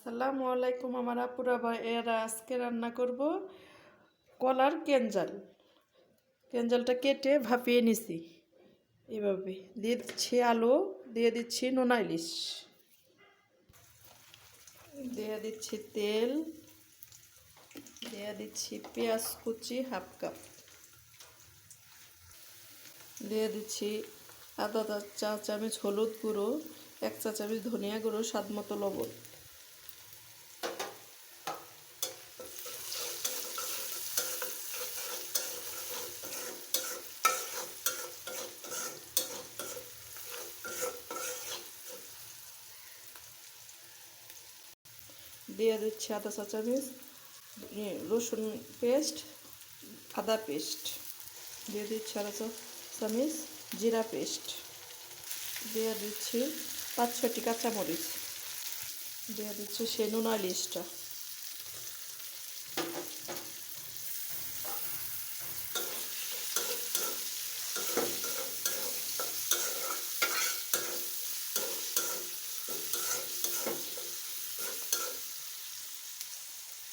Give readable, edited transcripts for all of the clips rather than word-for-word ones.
আসসালামু আলাইকুম আমার আপুরা ভাইয়েরা, আজকে রান্না করব কলার কেঞ্জাল। কেঞ্জালটা কেটে ভাপিয়ে নিছি। এভাবে দিয়ে দিচ্ছি আলু, দিয়ে দিচ্ছি নোনা ইলিশ, দিয়ে দিচ্ছি তেল, দিয়ে দিচ্ছি পেঁয়াজ কুচি হাফ কাপ, দিয়ে দিচ্ছি আধা চা চামচ হলুদ গুঁড়ো, 1 চা চামচ ধনিয়া গুঁড়ো, স্বাদ মতো লবণ। দিয়ে দিচ্ছি আধা চা চামচ রসুন পেস্ট, আদা পেস্ট, দিয়ে দিচ্ছি আধা চা চামচ জিরা পেস্ট, দিয়ে দিচ্ছি 5-6টি কাঁচামরিচ, দিয়ে দিচ্ছি সেই নোনা ইলিশটা।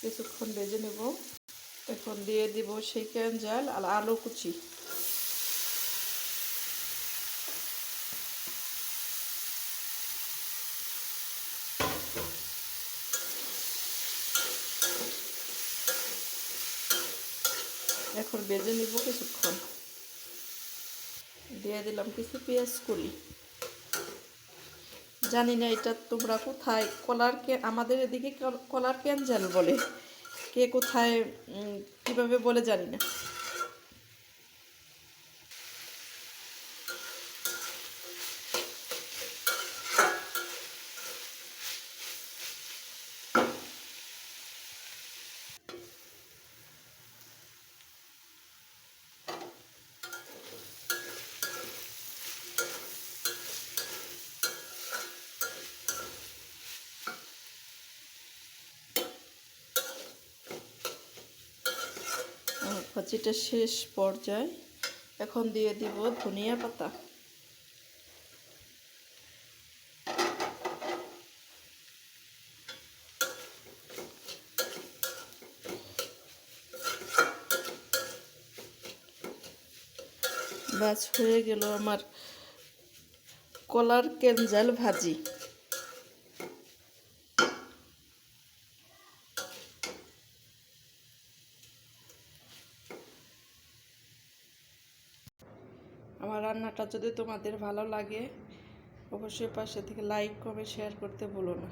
কিছুক্ষণ ভেজে নেব। এখন দিয়ে দিব সেই কেঞ্জাল আর আলু কুচি। এখন ভেজে নিব কিছুক্ষণ। দিয়ে দিলাম কিছু পেঁয়াজ কুচি। জানি না এটা তোমরা কোথায় আমাদের এদিকে কলার কেঞ্জাল বলে, কে কোথায় কিভাবে বলে জানি না। ভাজিটা শেষ পর্যায়ে এখন দিয়ে দিব ধনিয়া পাতা। বাস হয়ে গেল আমার কলার কেঞ্জাল ভাজি। আমার রান্নাটা যদি তোমাদের ভালো লাগে অবশ্যই পাশে থেকে লাইক কমেন্ট শেয়ার করতে ভুলো না।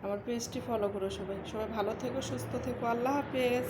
আমার পেজটি ফলো করো। সবাই ভালো থেকো, সুস্থ থেকো। আল্লাহ হাফেজ।